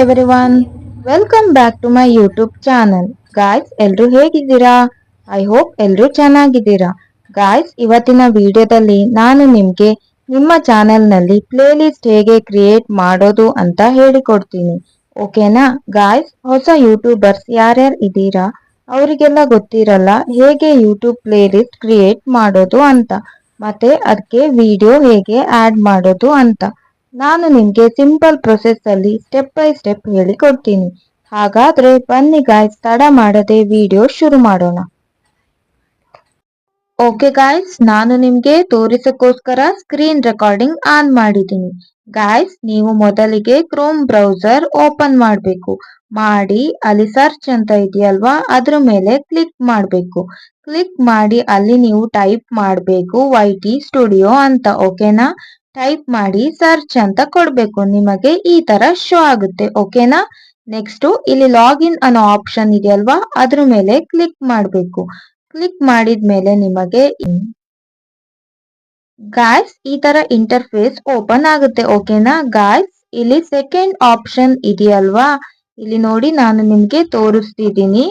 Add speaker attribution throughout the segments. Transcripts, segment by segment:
Speaker 1: Everyone, welcome back to my YouTube channel. Guys, ಎಲ್ರು ಹೇಗಿದ್ದೀರಾ? I hope ಎಲ್ರು ಚೆನ್ನಾಗಿದ್ದೀರಾ. ಗಾಯ್ಸ್, ಇವತ್ತಿನ ವಿಡಿಯೋದಲ್ಲಿ ನಾನು ನಿಮ್ಗೆ ನಿಮ್ಮ ಚಾನೆಲ್ನಲ್ಲಿ ಪ್ಲೇ ಲಿಸ್ಟ್ ಹೇಗೆ ಕ್ರಿಯೇಟ್ ಮಾಡೋದು ಅಂತ ಹೇಳಿಕೊಡ್ತೀನಿ. ಓಕೆನಾ ಗಾಯ್ಸ್? ಹೊಸ ಯೂಟ್ಯೂಬರ್ಸ್ ಯಾರ್ಯಾರು ಇದ್ದೀರಾ ಅವರಿಗೆಲ್ಲ ಗೊತ್ತಿರಲ್ಲ ಹೇಗೆ ಯೂಟ್ಯೂಬ್ ಪ್ಲೇ ಲಿಸ್ಟ್ ಕ್ರಿಯೇಟ್ ಮಾಡೋದು ಅಂತ, ಮತ್ತೆ ಅದಕ್ಕೆ ವಿಡಿಯೋ ಹೇಗೆ ಆಡ್ ಮಾಡೋದು ಅಂತ ನಾನು ನಿಮ್ಗೆ ಸಿಂಪಲ್ ಪ್ರೊಸೆಸ್ ಅಲ್ಲಿ ಸ್ಟೆಪ್ ಬೈ ಸ್ಟೆಪ್ ಹೇಳಿಕೊಡ್ತೀನಿ. ಹಾಗಾದ್ರೆ ಬನ್ನಿ ಗಾಯ್ಸ್, ತಡ ಮಾಡದೆ ವಿಡಿಯೋ ಶುರು ಮಾಡೋಣ. ಓಕೆ ಗಾಯ್ಸ್, ನಾನು ನಿಮ್ಗೆ ತೋರಿಸಕ್ಕೋಸ್ಕರ ಸ್ಕ್ರೀನ್ ರೆಕಾರ್ಡಿಂಗ್ ಆನ್ ಮಾಡಿದ್ದೀನಿ. ಗಾಯ್ಸ್, ನೀವು ಮೊದಲಿಗೆ ಕ್ರೋಮ್ ಬ್ರೌಸರ್ ಓಪನ್ ಮಾಡಬೇಕು. ಮಾಡಿ ಅಲ್ಲಿ ಸರ್ಚ್ ಅಂತ ಇದೆಯಲ್ವಾ, ಅದ್ರ ಮೇಲೆ ಕ್ಲಿಕ್ ಮಾಡಬೇಕು. ಕ್ಲಿಕ್ ಮಾಡಿ ಅಲ್ಲಿ ನೀವು ಟೈಪ್ ಮಾಡಬೇಕು YT ಸ್ಟುಡಿಯೋ ಅಂತ. ಓಕೆನಾ? ಟೈಪ್ ಮಾಡಿ ಸರ್ಚ್ ಅಂತ ಕೊಡ್ಬೇಕು. ನಿಮಗೆ ಈ ತರ ಶೋ ಆಗುತ್ತೆ. ಓಕೆನಾ? ನೆಕ್ಸ್ಟ್ ಇಲ್ಲಿ ಲಾಗಿನ್ ಅನ್ನೋ ಆಪ್ಷನ್ ಇದೆಯಲ್ವಾ, ಅದ್ರ ಮೇಲೆ ಕ್ಲಿಕ್ ಮಾಡಬೇಕು. ಕ್ಲಿಕ್ ಮಾಡಿದ್ಮೇಲೆ ನಿಮಗೆ ಗಾಯ್ಸ್ ಈ ತರ ಇಂಟರ್ಫೇಸ್ ಓಪನ್ ಆಗುತ್ತೆ. ಓಕೆನಾ ಗಾಯ್ಸ್? ಇಲ್ಲಿ ಸೆಕೆಂಡ್ ಆಪ್ಷನ್ ಇದೆಯಲ್ವಾ, ಇಲ್ಲಿ ನೋಡಿ ನಾನು ನಿಮ್ಗೆ ತೋರಿಸ್ತಿದ್ದೀನಿ.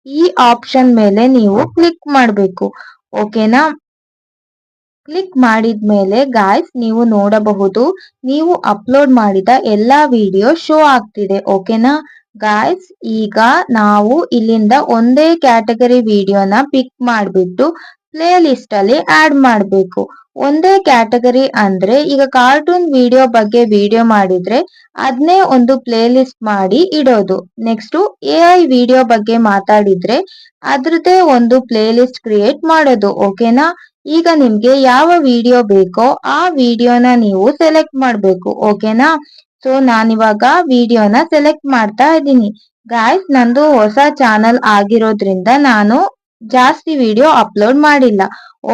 Speaker 1: ಈ ಆಪ್ಷನ್ ಮೇಲೆ ನೀವು ಕ್ಲಿಕ್ ಮಾಡಬೇಕು. ಓಕೆನಾ? ಕ್ಲಿಕ್ ಮಾಡಿದ್ಮೇಲೆ ಗಾಯ್ಸ್ ನೀವು ನೋಡಬಹುದು, ನೀವು ಅಪ್ಲೋಡ್ ಮಾಡಿದ ಎಲ್ಲಾ ವಿಡಿಯೋ ಶೋ ಆಗ್ತಿದೆ. ಓಕೆನಾ ಗಾಯ್ಸ್? ಈಗ ನಾವು ಇಲ್ಲಿಂದ ಒಂದೇ ಕ್ಯಾಟಗರಿ ವಿಡಿಯೋನ ಪಿಕ್ ಮಾಡಿಬಿಟ್ಟು ಪ್ಲೇ ಲಿಸ್ಟ್ ಅಲ್ಲಿ ಆಡ್ ಮಾಡಬೇಕು. ಒಂದೇ ಕ್ಯಾಟಗರಿ ಅಂದ್ರೆ ಈಗ ಕಾರ್ಟೂನ್ ವಿಡಿಯೋ ಬಗ್ಗೆ ವಿಡಿಯೋ ಮಾಡಿದ್ರೆ ಅದನ್ನೇ ಒಂದು ಪ್ಲೇ ಲಿಸ್ಟ್ ಮಾಡಿ ಇಡೋದು. ನೆಕ್ಸ್ಟ್ AI ವಿಡಿಯೋ ಬಗ್ಗೆ ಮಾತಾಡಿದ್ರೆ ಅದ್ರದ್ದೇ ಒಂದು ಪ್ಲೇ ಲಿಸ್ಟ್ ಕ್ರಿಯೇಟ್ ಮಾಡೋದು. ಓಕೆನಾ? ಈಗ ನಿಮ್ಗೆ ಯಾವ ವಿಡಿಯೋ ಬೇಕೋ ಆ ವಿಡಿಯೋನ ನೀವು ಸೆಲೆಕ್ಟ್ ಮಾಡಬೇಕು. ಓಕೆನಾ? ಸೊ ನಾನಿವಾಗ ವಿಡಿಯೋನ ಸೆಲೆಕ್ಟ್ ಮಾಡ್ತಾ ಇದ್ದೀನಿ. ಗಾಯ್ಸ್, ನಂದು ಹೊಸ ಚಾನಲ್ ಆಗಿರೋದ್ರಿಂದ ನಾನು ಜಾಸ್ತಿ ವಿಡಿಯೋ ಅಪ್ಲೋಡ್ ಮಾಡಿಲ್ಲ.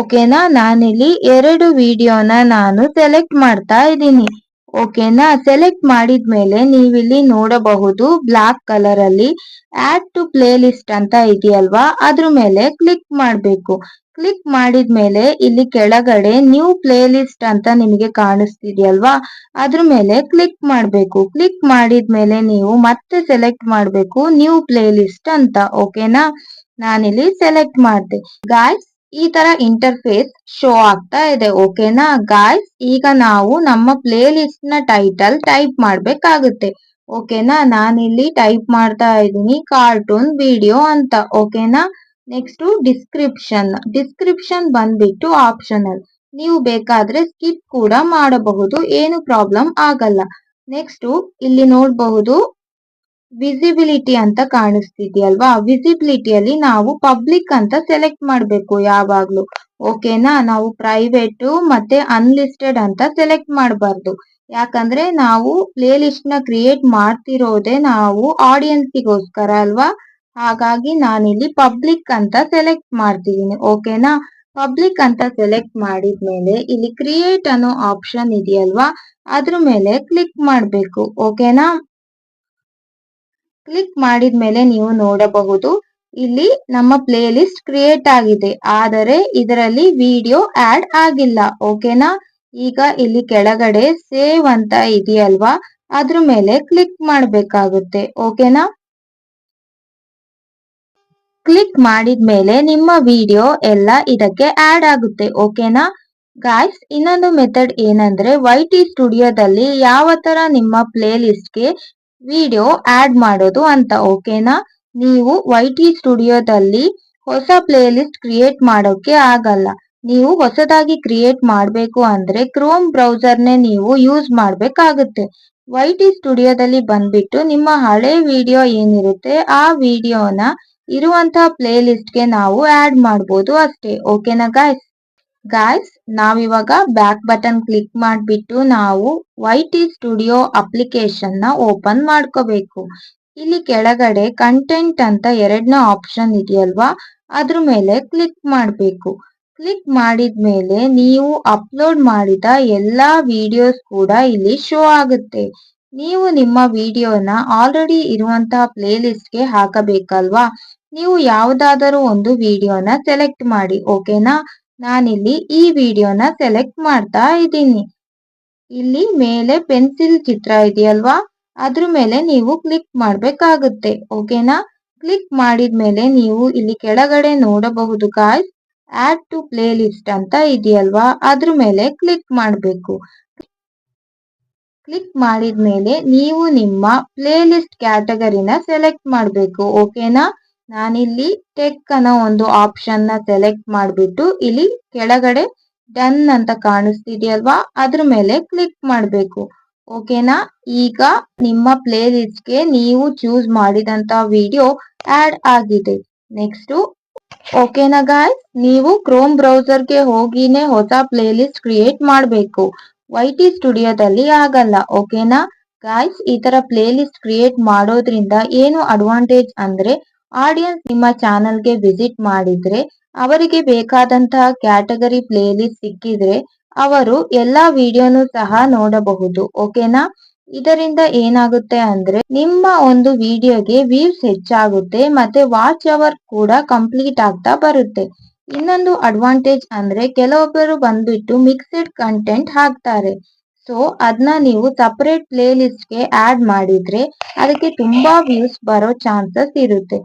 Speaker 1: ಓಕೆನಾ? ನಾನಿಲ್ಲಿ 2 ವಿಡಿಯೋನ ನಾನು ಸೆಲೆಕ್ಟ್ ಮಾಡ್ತಾ ಇದ್ದೀನಿ. ಓಕೆನಾ? ಸೆಲೆಕ್ಟ್ ಮಾಡಿದ್ಮೇಲೆ ನೀವಿಲ್ಲಿ ನೋಡಬಹುದು ಬ್ಲಾಕ್ ಕಲರ್ ಅಲ್ಲಿ ಆಡ್ ಟು ಪ್ಲೇ ಲಿಸ್ಟ್ ಅಂತ ಇದೆಯಲ್ವಾ, ಅದ್ರ ಮೇಲೆ ಕ್ಲಿಕ್ ಮಾಡಬೇಕು. ಕ್ಲಿಕ್ ಮಾಡಿದ್ಮೇಲೆ ಇಲ್ಲಿ ಕೆಳಗಡೆ ನ್ಯೂ ಪ್ಲೇ ಲಿಸ್ಟ್ ಅಂತ ನಿಮಗೆ ಕಾಣಿಸ್ತಿದೆಯಲ್ವಾ, ಅದ್ರ ಮೇಲೆ ಕ್ಲಿಕ್ ಮಾಡಬೇಕು. ಕ್ಲಿಕ್ ಮಾಡಿದ್ಮೇಲೆ ನೀವು ಮತ್ತೆ ಸೆಲೆಕ್ಟ್ ಮಾಡಬೇಕು ನ್ಯೂ ಪ್ಲೇ ಲಿಸ್ಟ್ ಅಂತ. ಓಕೆನಾ? ನಾನಿಲ್ಲಿ ಸೆಲೆಕ್ಟ್ ಮಾಡಿದೆ. ಗಾಯ್ಸ್, ಈ ತರ ಇಂಟರ್ಫೇಸ್ ಶೋ ಆಗ್ತಾ ಇದೆ. ಓಕೆನಾ ಗಾಯ್ಸ್? ಈಗ ನಾವು ನಮ್ಮ ಪ್ಲೇ ಲಿಸ್ಟ್ ನ ಟೈಟಲ್ ಟೈಪ್ ಮಾಡ್ಬೇಕಾಗುತ್ತೆ. ಓಕೆನಾ? ನಾನಿಲ್ಲಿ ಟೈಪ್ ಮಾಡ್ತಾ ಇದ್ದೀನಿ ಕಾರ್ಟೂನ್ ವಿಡಿಯೋ ಅಂತ. ಓಕೆನಾ? ನೆಕ್ಸ್ಟ್ ಡಿಸ್ಕ್ರಿಪ್ಷನ್ ಬಂದ್ಬಿಟ್ಟು ಆಪ್ಷನಲ್, ನೀವು ಬೇಕಾದ್ರೆ ಸ್ಕಿಪ್ ಕೂಡ ಮಾಡಬಹುದು, ಏನು ಪ್ರಾಬ್ಲಮ್ ಆಗಲ್ಲ. ನೆಕ್ಸ್ಟ್ ಇಲ್ಲಿ ನೋಡಬಹುದು ವಿಸಿಬಿಲಿಟಿ ಅಂತ ಕಾಣಿಸ್ತಿದ್ಯಲ್ವಾ, ವಿಸಿಬಿಲಿಟಿಯಲ್ಲಿ ನಾವು ಪಬ್ಲಿಕ್ ಅಂತ ಸೆಲೆಕ್ಟ್ ಮಾಡಬೇಕು ಯಾವಾಗ್ಲೂ. ಓಕೆನಾ? ನಾವು ಪ್ರೈವೇಟ್ ಮತ್ತೆ ಅನ್ಲಿಸ್ಟೆಡ್ ಅಂತ ಸೆಲೆಕ್ಟ್ ಮಾಡಬಾರ್ದು. ಯಾಕಂದ್ರೆ ನಾವು ಪ್ಲೇ ಲಿಸ್ಟ್ ನ ಕ್ರಿಯೇಟ್ ಮಾಡ್ತಿರೋದೇ ನಾವು ಆಡಿಯನ್ಸ್ಗೋಸ್ಕರ ಅಲ್ವಾ, ಹಾಗಾಗಿ ನಾನಿಲ್ಲಿ ಪಬ್ಲಿಕ್ ಅಂತ ಸೆಲೆಕ್ಟ್ ಮಾಡ್ತಿದ್ದೀನಿ. ಓಕೆನಾ? ಪಬ್ಲಿಕ್ ಅಂತ ಸೆಲೆಕ್ಟ್ ಮಾಡಿದ್ಮೇಲೆ ಇಲ್ಲಿ ಕ್ರಿಯೇಟ್ ಅನ್ನೋ ಆಪ್ಷನ್ ಇದೆಯಲ್ವಾ, ಅದ್ರ ಮೇಲೆ ಕ್ಲಿಕ್ ಮಾಡಬೇಕು. ಓಕೆನಾ? ಕ್ಲಿಕ್ ಮಾಡಿದ್ಮೇಲೆ ನೀವು ನೋಡಬಹುದು ಇಲ್ಲಿ ನಮ್ಮ ಪ್ಲೇ ಲಿಸ್ಟ್ ಕ್ರಿಯೇಟ್ ಆಗಿದೆ, ಆದರೆ ಇದರಲ್ಲಿ ವಿಡಿಯೋ ಆಡ್ ಆಗಿಲ್ಲ. ಓಕೆನಾ? ಈಗ ಇಲ್ಲಿ ಕೆಳಗಡೆ ಸೇವ್ ಅಂತ ಇದೆಯಲ್ವಾ, ಅದ್ರ ಮೇಲೆ ಕ್ಲಿಕ್ ಮಾಡಬೇಕಾಗುತ್ತೆ. ಓಕೆನಾ? ಕ್ಲಿಕ್ ಮಾಡಿದ್ಮೇಲೆ ನಿಮ್ಮ ವಿಡಿಯೋ ಎಲ್ಲ ಇದಕ್ಕೆ ಆಡ್ ಆಗುತ್ತೆ. ಓಕೆನಾ ಗಾಯ್ಸ್? ಇನ್ನೊಂದು ಮೆಥಡ್ ಏನಂದ್ರೆ YT ಸ್ಟುಡಿಯೋದಲ್ಲಿ ಯಾವ ತರ ನಿಮ್ಮ ಪ್ಲೇ ಲಿಸ್ಟ್ಗೆ ವಿಡಿಯೋ ಆಡ್ ಮಾಡೋದು ಅಂತ. ಓಕೆನಾ? ನೀವು YT ಸ್ಟುಡಿಯೋದಲ್ಲಿ ಹೊಸ ಪ್ಲೇ ಲಿಸ್ಟ್ ಕ್ರಿಯೇಟ್ ಮಾಡೋಕೆ ಆಗಲ್ಲ. ನೀವು ಹೊಸದಾಗಿ ಕ್ರಿಯೇಟ್ ಮಾಡಬೇಕು ಅಂದ್ರೆ ಕ್ರೋಮ್ ಬ್ರೌಸರ್ನೇ ನೀವು ಯೂಸ್ ಮಾಡಬೇಕಾಗುತ್ತೆ. YT ಸ್ಟುಡಿಯೋದಲ್ಲಿ ಬಂದ್ಬಿಟ್ಟು ನಿಮ್ಮ ಹಳೆ ವಿಡಿಯೋ ಏನಿರುತ್ತೆ ಆ ವಿಡಿಯೋನ ಇರುವಂತಹ ಪ್ಲೇ ಲಿಸ್ಟ್ಗೆ ನಾವು ಆಡ್ ಮಾಡ್ಬೋದು ಅಷ್ಟೇ. ಓಕೆನಾ ಗಾಯ್ಸ್? ನಾವಿವಾಗ ಬ್ಯಾಕ್ ಬಟನ್ ಕ್ಲಿಕ್ ಮಾಡಿಬಿಟ್ಟು ನಾವು YT ಸ್ಟುಡಿಯೋ ಅಪ್ಲಿಕೇಶನ್ ನ ಓಪನ್ ಮಾಡ್ಕೋಬೇಕು. ಇಲ್ಲಿ ಕೆಳಗಡೆ ಕಂಟೆಂಟ್ ಅಂತ ಎರಡನೇ ಆಪ್ಷನ್ ಇದೆಯಲ್ವಾ, ಅದ್ರ ಮೇಲೆ ಕ್ಲಿಕ್ ಮಾಡಬೇಕು. ಕ್ಲಿಕ್ ಮಾಡಿದ್ಮೇಲೆ ನೀವು ಅಪ್ಲೋಡ್ ಮಾಡಿದ ಎಲ್ಲಾ ವಿಡಿಯೋಸ್ ಕೂಡ ಇಲ್ಲಿ ಶೋ ಆಗುತ್ತೆ. ನೀವು ನಿಮ್ಮ ವಿಡಿಯೋನ ಆಲ್ರೆಡಿ ಇರುವಂತಹ ಪ್ಲೇ ಲಿಸ್ಟ್ಗೆ ಹಾಕಬೇಕಲ್ವಾ, ನೀವು ಯಾವುದಾದರೂ ಒಂದು ವಿಡಿಯೋನ ಸೆಲೆಕ್ಟ್ ಮಾಡಿ. ಓಕೆನಾ? ನಾನಿಲ್ಲಿ ಈ ವಿಡಿಯೋನ ಸೆಲೆಕ್ಟ್ ಮಾಡ್ತಾ ಇದ್ದೀನಿ. ಇಲ್ಲಿ ಮೇಲೆ ಪೆನ್ಸಿಲ್ ಚಿತ್ರ ಇದೆಯಲ್ವಾ, ಅದ್ರ ಮೇಲೆ ನೀವು ಕ್ಲಿಕ್ ಮಾಡ್ಬೇಕಾಗುತ್ತೆ. ಓಕೆನಾ? ಕ್ಲಿಕ್ ಮಾಡಿದ್ಮೇಲೆ ನೀವು ಇಲ್ಲಿ ಕೆಳಗಡೆ ನೋಡಬಹುದು guys, add to playlist ಅಂತ ಇದೆಯಲ್ವಾ, ಅದ್ರ ಮೇಲೆ ಕ್ಲಿಕ್ ಮಾಡಬೇಕು. ಕ್ಲಿಕ್ ಮಾಡಿದ್ಮೇಲೆ ನೀವು ನಿಮ್ಮ ಪ್ಲೇ ಲಿಸ್ಟ್ ಕ್ಯಾಟಗರಿನ ಸೆಲೆಕ್ಟ್ ಮಾಡಬೇಕು. ಓಕೆನಾ? ನಾನಿಲ್ಲಿ ಟೆಕ್ ಅನ್ನೋ ಒಂದು ಆಪ್ಷನ್ ನ ಸೆಲೆಕ್ಟ್ ಮಾಡಿಬಿಟ್ಟು ಇಲ್ಲಿ ಕೆಳಗಡೆ ಡನ್ ಅಂತ ಕಾಣಿಸ್ತಿದೆಯಲ್ವಾ, ಅದ್ರ ಮೇಲೆ ಕ್ಲಿಕ್ ಮಾಡಬೇಕು. ಓಕೆನಾ? ಈಗ ನಿಮ್ಮ ಪ್ಲೇ ಲಿಸ್ಟ್ಗೆ ನೀವು ಚೂಸ್ ಮಾಡಿದಂತ ವಿಡಿಯೋ ಆಡ್ ಆಗಿದೆ. ನೆಕ್ಸ್ಟ್ ಓಕೆನಾ ಗಾಯ್ಸ್, ನೀವು ಕ್ರೋಮ್ ಬ್ರೌಸರ್ಗೆ ಹೋಗಿನೇ ಹೊಸ ಪ್ಲೇ ಲಿಸ್ಟ್ ಕ್ರಿಯೇಟ್ ಮಾಡಬೇಕು. YT ಸ್ಟುಡಿಯೋದಲ್ಲಿ ಆಗಲ್ಲ. ಓಕೆನಾ ಗಾಯ್ಸ್, ಈ ತರ ಪ್ಲೇ ಲಿಸ್ಟ್ ಕ್ರಿಯೇಟ್ ಮಾಡೋದ್ರಿಂದ ಏನು ಅಡ್ವಾಂಟೇಜ್ ಅಂದ್ರೆ, ಆಡಿಯನ್ಸ್ ನಿಮ್ಮ ಚಾನಲ್ಗೆ ವಿಸಿಟ್ ಮಾಡಿದ್ರೆ ಅವರಿಗೆ ಬೇಕಾದಂತಹ ಕ್ಯಾಟಗರಿ ಪ್ಲೇ ಲಿಸ್ಟ್ ಸಿಕ್ಕಿದ್ರೆ ಅವರು ಎಲ್ಲಾ ವಿಡಿಯೋನು ಸಹ ನೋಡಬಹುದು. ಓಕೆನಾ? ಇದರಿಂದ ಏನಾಗುತ್ತೆ ಅಂದ್ರೆ ನಿಮ್ಮ ಒಂದು ವಿಡಿಯೋಗೆ ವ್ಯೂಸ್ ಹೆಚ್ಚಾಗುತ್ತೆ ಮತ್ತೆ ವಾಚ್ ಅವರ್ ಕೂಡ ಕಂಪ್ಲೀಟ್ ಆಗ್ತಾ ಬರುತ್ತೆ. ಇನ್ನೊಂದು ಅಡ್ವಾಂಟೇಜ್ ಅಂದ್ರೆ ಕೆಲವೊಬ್ಬರು ಬಂದ್ಬಿಟ್ಟು ಮಿಕ್ಸ್ಡ್ ಕಂಟೆಂಟ್ ಹಾಕ್ತಾರೆ. ಸೊ ಅದನ್ನ ನೀವು ಸಪರೇಟ್ ಪ್ಲೇ ಲಿಸ್ಟ್ಗೆ ಆಡ್ ಮಾಡಿದ್ರೆ ಅದಕ್ಕೆ ತುಂಬಾ ವ್ಯೂಸ್ ಬರೋ ಚಾನ್ಸಸ್ ಇರುತ್ತೆ.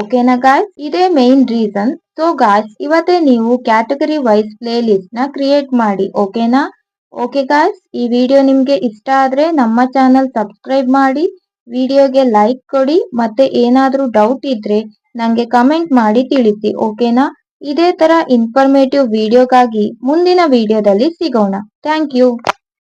Speaker 1: ಓಕೆನಾ ಗಾಯ್ಸ್, ಇದೇ ಮೇನ್ ರೀಸನ್. ಸೊ ಗಾಯ್ಸ್, ಇವತ್ತೇ ನೀವು ಕ್ಯಾಟಗರಿ ವೈಸ್ ಪ್ಲೇ ಲಿಸ್ಟ್ ನ ಕ್ರಿಯೇಟ್ ಮಾಡಿ. ಓಕೆನಾ? ಓಕೆ ಗಾಯ್ಸ್, ಈ ವಿಡಿಯೋ ನಿಮ್ಗೆ ಇಷ್ಟ ಆದ್ರೆ ನಮ್ಮ ಚಾನಲ್ ಸಬ್ಸ್ಕ್ರೈಬ್ ಮಾಡಿ, ವಿಡಿಯೋಗೆ ಲೈಕ್ ಕೊಡಿ, ಮತ್ತೆ ಏನಾದ್ರೂ ಡೌಟ್ ಇದ್ರೆ ನಂಗೆ ಕಮೆಂಟ್ ಮಾಡಿ ತಿಳಿಸಿ. ಓಕೆನಾ? ಇದೇ ತರ ಇನ್ಫಾರ್ಮೇಟಿವ್ ವಿಡಿಯೋಗಾಗಿ ಮುಂದಿನ ವಿಡಿಯೋದಲ್ಲಿ ಸಿಗೋಣ. Thank you.